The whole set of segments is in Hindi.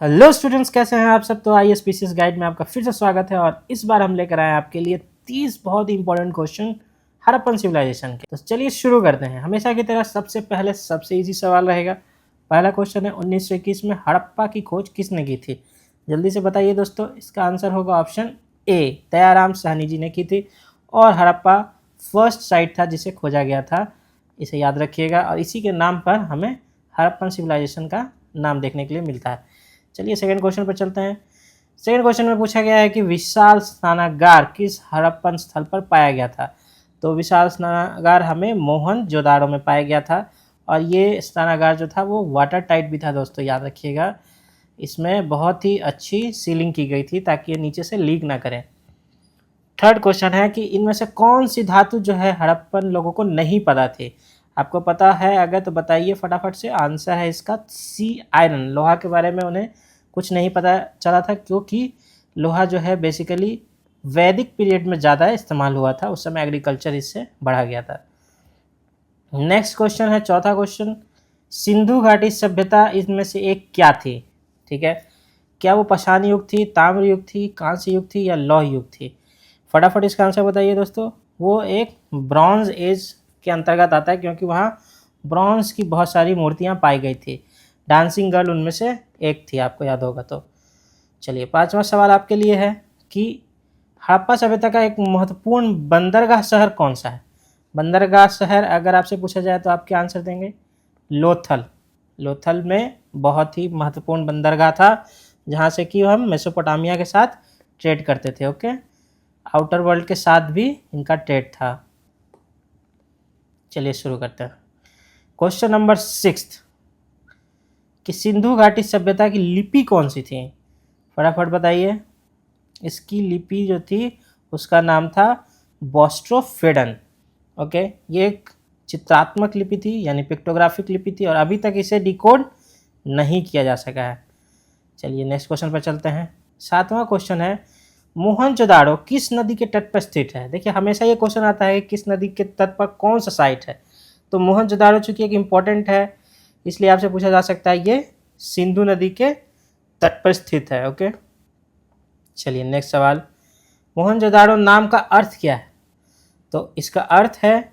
हेलो स्टूडेंट्स, कैसे हैं आप सब। तो आइए स्पीसीज गाइड में आपका फिर से स्वागत है और इस बार हम लेकर आए हैं आपके लिए 30 बहुत ही इंपॉर्टेंट क्वेश्चन हड़प्पन सिविलाइजेशन के। तो चलिए शुरू करते हैं। हमेशा की तरह सबसे पहले सबसे इजी सवाल रहेगा। पहला क्वेश्चन है 1921 में हड़प्पा की खोज किसने की थी। जल्दी से बताइए दोस्तों। इसका आंसर होगा ऑप्शन ए, दयाराम साहनी जी ने की थी। और हड़प्पा फर्स्ट साइट था जिसे खोजा गया था, इसे याद रखिएगा। और इसी के नाम पर हमें हड़प्पन सिविलाइजेशन का नाम देखने के लिए मिलता है। चलिए सेकंड क्वेश्चन पर चलते हैं। सेकंड क्वेश्चन में पूछा गया है कि विशाल स्नानागार किस हड़प्पन स्थल पर पाया गया था। तो विशाल स्नानागार हमें मोहनजोदाड़ो में पाया गया था। और ये स्नानागार जो था वो वाटर टाइट भी था दोस्तों, याद रखिएगा। इसमें बहुत ही अच्छी सीलिंग की गई थी ताकि ये नीचे से लीक ना करें। थर्ड क्वेश्चन है कि इनमें से कौन सी धातु जो है हड़प्पन लोगों को नहीं पता थी। आपको पता है अगर तो बताइए फटाफट से। आंसर है इसका सी, आयरन। लोहा के बारे में उन्हें कुछ नहीं पता चला था क्योंकि लोहा जो है बेसिकली वैदिक पीरियड में ज़्यादा इस्तेमाल हुआ था। उस समय एग्रीकल्चर इससे बढ़ा गया था। नेक्स्ट क्वेश्चन है चौथा क्वेश्चन, सिंधु घाटी सभ्यता इनमें से एक क्या थी। ठीक है, क्या वो पाषाण युग थी, ताम्र युग थी, कांस्य युग थी या लौह युग थी। फटाफट इसका आंसर बताइए दोस्तों। वो एक ब्रॉन्ज एज के अंतर्गत आता है क्योंकि वहाँ ब्रॉन्ज की बहुत सारी मूर्तियाँ पाई गई थी। डांसिंग गर्ल उनमें से एक थी, आपको याद होगा तो। चलिए पांचवा सवाल आपके लिए है कि हड़प्पा सभ्यता का एक महत्वपूर्ण बंदरगाह शहर कौन सा है। बंदरगाह शहर अगर आपसे पूछा जाए तो आप क्या आंसर देंगे। लोथल। लोथल में बहुत ही महत्वपूर्ण बंदरगाह था जहाँ से कि हम मेसोपोटामिया के साथ ट्रेड करते थे। ओके, आउटर वर्ल्ड के साथ भी इनका ट्रेड था। चलिए शुरू करते हैं। क्वेश्चन नंबर 6 कि सिंधु घाटी सभ्यता की लिपि कौन सी थी। फटाफट बताइए। इसकी लिपि जो थी उसका नाम था बोस्ट्रोफेडन। ओके, ये एक चित्रात्मक लिपि थी यानी पिक्टोग्राफिक लिपि थी और अभी तक इसे डिकोड नहीं किया जा सका है। चलिए नेक्स्ट क्वेश्चन पर चलते हैं। सातवां क्वेश्चन है मोहनजोदाड़ो किस नदी के तट पर स्थित है। देखिए हमेशा ये क्वेश्चन आता है कि किस नदी के तट पर कौन सा साइट है। तो मोहनजोदाड़ो चूंकि एक इम्पॉर्टेंट है इसलिए आपसे पूछा जा सकता है ये सिंधु नदी के तट पर स्थित है। ओके, चलिए नेक्स्ट सवाल, मोहनजोदाड़ो नाम का अर्थ क्या है। तो इसका अर्थ है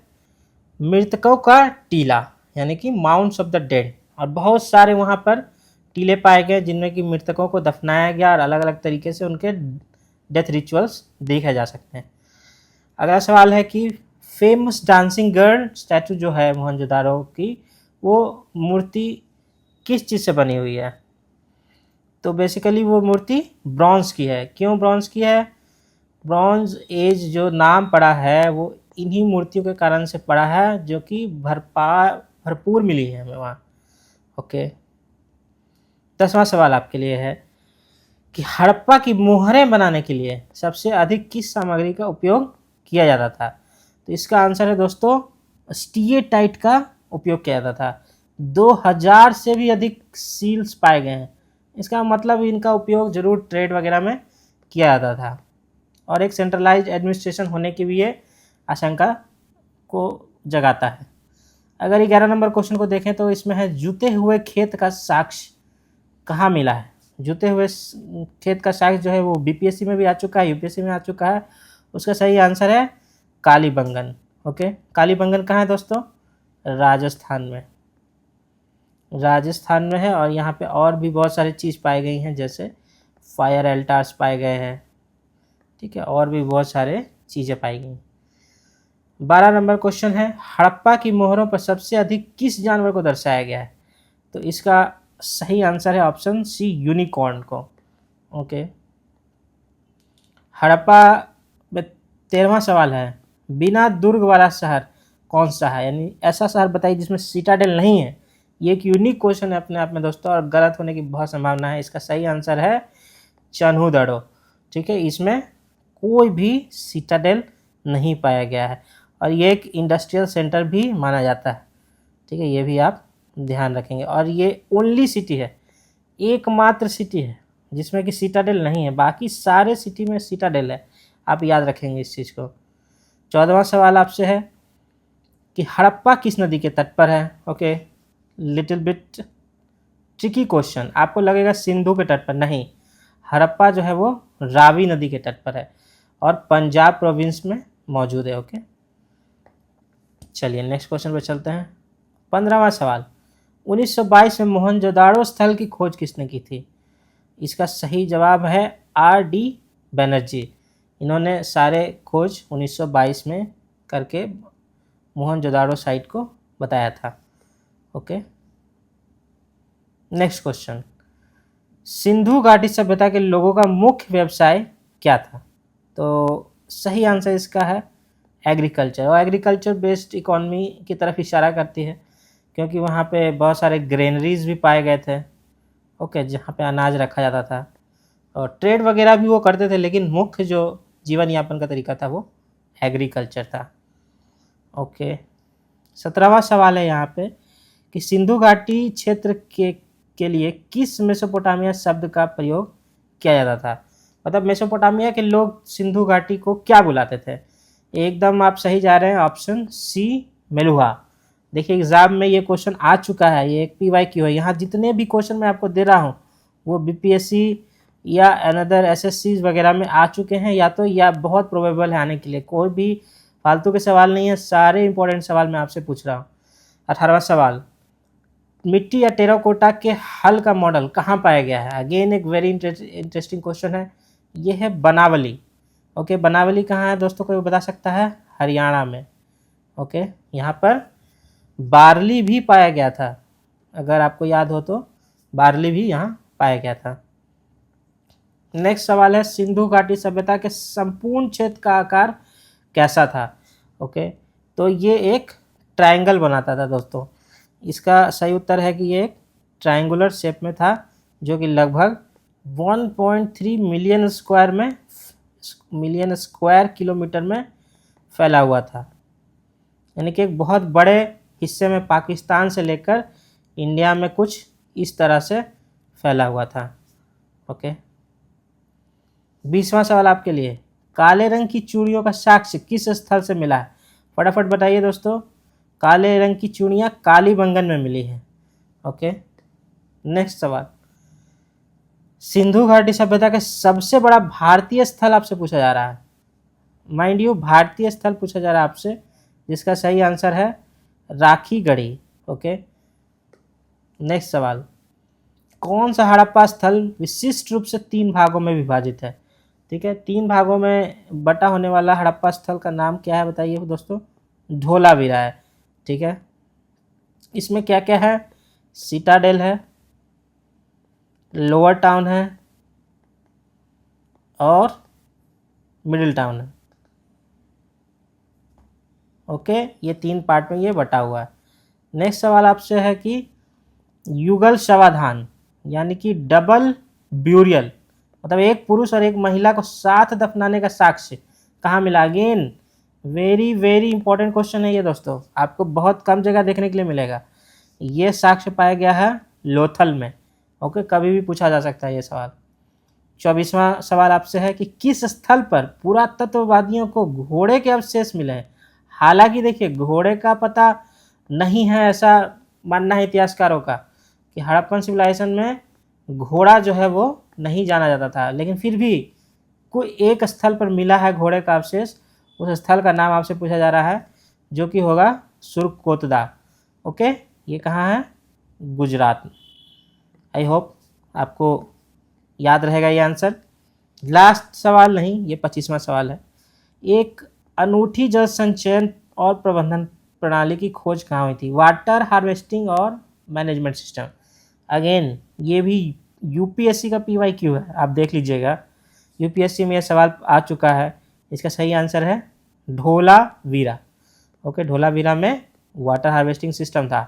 मृतकों का टीला यानी कि माउंट्स ऑफ द डेड। और बहुत सारे वहाँ पर टीले पाए गए जिनमें कि मृतकों को दफनाया गया और अलग अलग तरीके से उनके डेथ रिचुअल्स देखे जा सकते हैं। अगला सवाल है कि फेमस डांसिंग गर्ल स्टैचू जो है मोहनजोदाड़ो की, वो मूर्ति किस चीज़ से बनी हुई है। तो बेसिकली वो मूर्ति ब्रॉन्ज की है। क्यों ब्रॉन्ज की है। ब्रॉन्ज एज जो नाम पड़ा है वो इन्हीं मूर्तियों के कारण से पड़ा है जो कि भरपूर मिली है हमें वहाँ। ओके, 10वां सवाल आपके लिए है कि हड़प्पा की मोहरें बनाने के लिए सबसे अधिक किस सामग्री का उपयोग किया जाता था। तो इसका आंसर है दोस्तों स्टीएटाइट का उपयोग किया जाता था। 2000 से भी अधिक सील्स पाए गए हैं। इसका मतलब इनका उपयोग जरूर ट्रेड वगैरह में किया जाता था और एक सेंट्रलाइज्ड एडमिनिस्ट्रेशन होने की भी ये आशंका को जगाता है। अगर 11 नंबर क्वेश्चन को देखें तो इसमें है जूते हुए खेत का साक्ष्य कहाँ मिला है। जूते हुए खेत का साक्ष्य जो है वो बीपीएससी में भी आ चुका है, यूपीएससी में आ चुका है। उसका सही आंसर है कालीबंगन। ओके, कालीबंगन कहाँ है दोस्तों। राजस्थान में। राजस्थान में है और यहाँ पे और भी बहुत सारी चीज़ पाई गई हैं जैसे फायर एल्टार्स पाए गए हैं। ठीक है, और भी बहुत सारे चीज़ें पाई गई। 12 नंबर क्वेश्चन है हड़प्पा की मोहरों पर सबसे अधिक किस जानवर को दर्शाया गया है। तो इसका सही आंसर है ऑप्शन सी, यूनिकॉर्न को। ओके, हड़प्पा में 13वां सवाल है बिना दुर्ग वाला शहर कौन सा है। यानी ऐसा शहर बताइए जिसमें सिटाडेल नहीं है। ये एक यूनिक क्वेश्चन है अपने आप में दोस्तों और गलत होने की बहुत संभावना है। इसका सही आंसर है चन्हूदड़ो। ठीक है, इसमें कोई भी सिटाडेल नहीं पाया गया है और ये एक इंडस्ट्रियल सेंटर भी माना जाता है। ठीक है, ये भी आप ध्यान रखेंगे। और ये ओनली सिटी है, एकमात्र सिटी है जिसमें कि सिटाडेल नहीं है। बाकी सारे सिटी में सिटाडेल है, आप याद रखेंगे इस चीज़ को। 14वां सवाल आपसे है कि हड़प्पा किस नदी के तट पर है। Okay, little bit tricky question, आपको लगेगा सिंधु के तट पर, नहीं, हड़प्पा जो है वो रावी नदी के तट पर है और पंजाब प्रोविंस में मौजूद है। ओके, चलिए नेक्स्ट क्वेश्चन पे चलते हैं। 15वां सवाल, 1922 में मोहनजोदाड़ो स्थल की खोज किसने की थी? इसका सही जवाब है R.D. बनर्जी। इन्होंने सारे खोज 1922 में करके मोहनजोदाड़ो साइट को बताया था। ओके, नेक्स्ट क्वेश्चन, सिंधु घाटी सभ्यता के लोगों का मुख्य व्यवसाय क्या था? तो सही आंसर इसका है एग्रीकल्चर, और एग्रीकल्चर बेस्ड इकोनॉमी की तरफ इशारा करती है क्योंकि वहाँ पे बहुत सारे ग्रेनरीज भी पाए गए थे। ओके, जहाँ पे अनाज रखा जाता था और ट्रेड वगैरह भी वो करते थे, लेकिन मुख्य जो जीवन यापन का तरीका था वो एग्रीकल्चर था। ओके, 17वां सवाल है यहाँ पे कि सिंधु घाटी क्षेत्र के लिए किस मेसोपोटामिया शब्द का प्रयोग किया जाता था? मतलब मेसोपोटामिया के लोग सिंधु घाटी को क्या बुलाते थे? एकदम आप सही जा रहे हैं, ऑप्शन सी मेलुहा। देखिए एग्जाम में ये क्वेश्चन आ चुका है, ये एक PYQ है। यहाँ जितने भी क्वेश्चन मैं आपको दे रहा हूँ वो BPSC या अनदर SSC वगैरह में आ चुके हैं, या बहुत प्रोबेबल है आने के लिए। कोई भी फालतू के सवाल नहीं है, सारे इंपॉर्टेंट सवाल मैं आपसे पूछ रहा हूँ। 18वां सवाल, मिट्टी या टेराकोटा के हल का मॉडल कहाँ पाया गया है? अगेन एक वेरी इंटरेस्टिंग क्वेश्चन है, ये है बनावली। ओके, बनावली कहाँ है दोस्तों, कोई बता सकता है? हरियाणा में। ओके, यहाँ पर बार्ली भी पाया गया था, अगर आपको याद हो तो बार्ली भी यहाँ पाया गया था। नेक्स्ट सवाल है, सिंधु घाटी सभ्यता के संपूर्ण क्षेत्र का आकार कैसा था? ओके, तो ये एक ट्रायंगल बनाता था दोस्तों। इसका सही उत्तर है कि ये एक ट्रायंगुलर शेप में था, जो कि लगभग 1.3 मिलियन स्क्वायर किलोमीटर में फैला हुआ था। यानी कि एक बहुत बड़े हिस्से में पाकिस्तान से लेकर इंडिया में कुछ इस तरह से फैला हुआ था। ओके, 20वां सवाल आपके लिए, काले रंग की चूड़ियों का साक्ष्य किस स्थल से मिला है? फटाफट बताइए दोस्तों। काले रंग की चूड़ियाँ कालीबंगन में मिली हैं। ओके, नेक्स्ट सवाल, सिंधु घाटी सभ्यता का सबसे बड़ा भारतीय स्थल आपसे पूछा जा रहा है। माइंड यू, भारतीय स्थल पूछा जा रहा है आपसे, जिसका सही आंसर है राखी गढ़ी। ओके, नेक्स्ट सवाल, कौन सा हड़प्पा स्थल विशिष्ट रूप से 3 भागों में विभाजित है? ठीक है, 3 भागों में बटा होने वाला हड़प्पा स्थल का नाम क्या है बताइए दोस्तों? धोलावीरा है। ठीक है, इसमें क्या क्या है? सिटाडेल है, लोअर टाउन है और मिडिल टाउन है। ओके, ये 3 पार्ट में ये बटा हुआ है। नेक्स्ट सवाल आपसे है कि युगल शवाधान यानी कि डबल ब्यूरियल, मतलब एक पुरुष और एक महिला को साथ दफनाने का साक्ष्य कहाँ मिला? Again very very important question है ये दोस्तों, आपको बहुत कम जगह देखने के लिए मिलेगा। ये साक्ष्य पाया गया है लोथल में। ओके, कभी भी पूछा जा सकता है ये सवाल। 24वां सवाल आपसे है कि किस स्थल पर पुरातत्ववादियों को घोड़े के अवशेष मिले हैं? हालांकि देखिए घोड़े का पता नहीं है, ऐसा मानना है इतिहासकारों का कि हड़प्पन सिविलाइजेशन में घोड़ा जो है वो नहीं जाना जाता था, लेकिन फिर भी कोई एक स्थल पर मिला है घोड़े का अवशेष। उस स्थल का नाम आपसे पूछा जा रहा है, जो कि होगा सुरकोतदा। ओके, ये कहाँ है? गुजरात में। आई होप आपको याद रहेगा ये आंसर। लास्ट सवाल नहीं, ये 25वां सवाल है, एक अनूठी जल संचयन और प्रबंधन प्रणाली की खोज कहाँ हुई थी? वाटर हार्वेस्टिंग और मैनेजमेंट सिस्टम। अगेन ये भी UPSC का PYQ है, आप देख लीजिएगा। UPSC में यह सवाल आ चुका है। इसका सही आंसर है धोलावीरा। ओके, धोलावीरा में वाटर हार्वेस्टिंग सिस्टम था।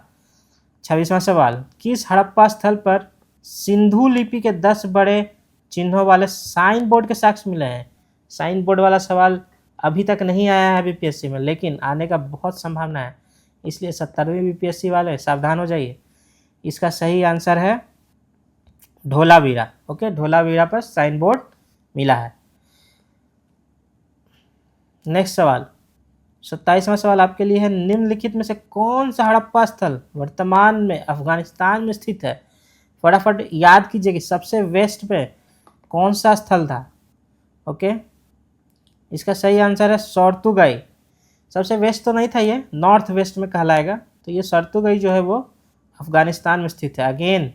26वां सवाल, किस हड़प्पा स्थल पर सिंधु लिपि के 10 बड़े चिन्हों वाले साइन बोर्ड के साक्ष्य मिले हैं? साइन बोर्ड वाला सवाल अभी तक नहीं आया है BPSC में, लेकिन आने का बहुत संभावना है, इसलिए 70वीं BPSC वाले सावधान हो जाइए। इसका सही आंसर है धोलावीरा। ओके, धोलावीरा पर साइन बोर्ड मिला है। नेक्स्ट सवाल, 27वां सवाल आपके लिए है, निम्नलिखित में से कौन सा हड़प्पा स्थल वर्तमान में अफगानिस्तान में स्थित है? फटाफट याद कीजिए कि सबसे वेस्ट में कौन सा स्थल था। ओके, इसका सही आंसर है सोर्तुगाई। सबसे वेस्ट तो नहीं था, ये नॉर्थ वेस्ट में कहलाएगा। तो ये सोर्तुगाई जो है वो अफगानिस्तान में स्थित है। अगेन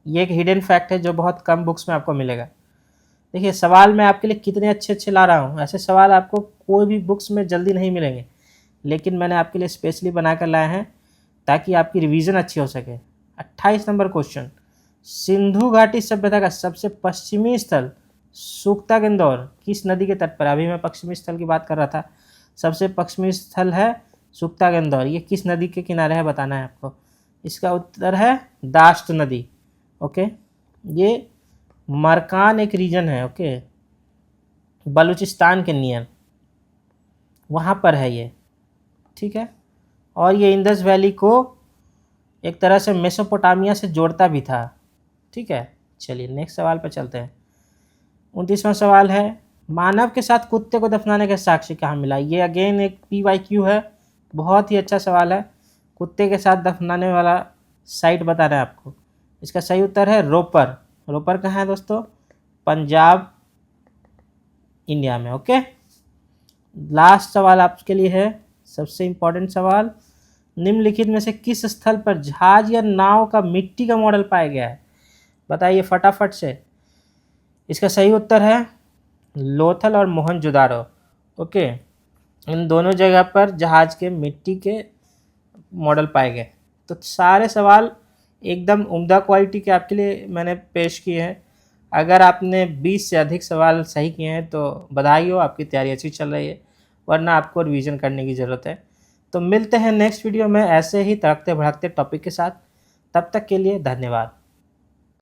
ये एक हिडन फैक्ट है जो बहुत कम बुक्स में आपको मिलेगा। देखिए सवाल मैं आपके लिए कितने अच्छे अच्छे ला रहा हूँ। ऐसे सवाल आपको कोई भी बुक्स में जल्दी नहीं मिलेंगे, लेकिन मैंने आपके लिए स्पेशली बना कर लाए हैं ताकि आपकी रिवीजन अच्छी हो सके। 28 नंबर क्वेश्चन, सिंधु घाटी सभ्यता का सबसे पश्चिमी स्थल सुख्तागंदौर किस नदी के तट पर? अभी मैं पश्चिमी स्थल की बात कर रहा था। सबसे पश्चिमी स्थल है सुख्तागंदौर। ये किस नदी के किनारे है बताना है आपको। इसका उत्तर है दाश्त नदी। ओके, ये मरकान एक रीजन है, ओके, बलूचिस्तान के नियर, वहाँ पर है ये, ठीक है। और ये इंडस वैली को एक तरह से मेसोपोटामिया से जोड़ता भी था, ठीक है। चलिए नेक्स्ट सवाल पर चलते हैं। 29वां सवाल है, मानव के साथ कुत्ते को दफनाने का साक्ष्य कहाँ मिला? ये अगेन एक PYQ है, बहुत ही अच्छा सवाल है। कुत्ते के साथ दफनाने वाला साइट बताना है आपको। इसका सही उत्तर है रोपर। रोपर कहाँ है दोस्तों? पंजाब, इंडिया में। ओके, लास्ट सवाल आपके लिए है, सबसे इम्पोर्टेंट सवाल, निम्नलिखित में से किस स्थल पर जहाज या नाव का मिट्टी का मॉडल पाया गया है? बताइए फटाफट से। इसका सही उत्तर है लोथल और मोहनजोदारो। ओके, इन दोनों जगह पर जहाज के मिट्टी के मॉडल पाए गए। तो सारे सवाल एकदम उम्दा क्वालिटी के आपके लिए मैंने पेश किए हैं। अगर आपने 20 से अधिक सवाल सही किए हैं तो बधाई हो, आपकी तैयारी अच्छी चल रही है, वरना आपको रिवीजन करने की ज़रूरत है। तो मिलते हैं नेक्स्ट वीडियो में ऐसे ही तड़कते भड़कते टॉपिक के साथ। तब तक के लिए धन्यवाद।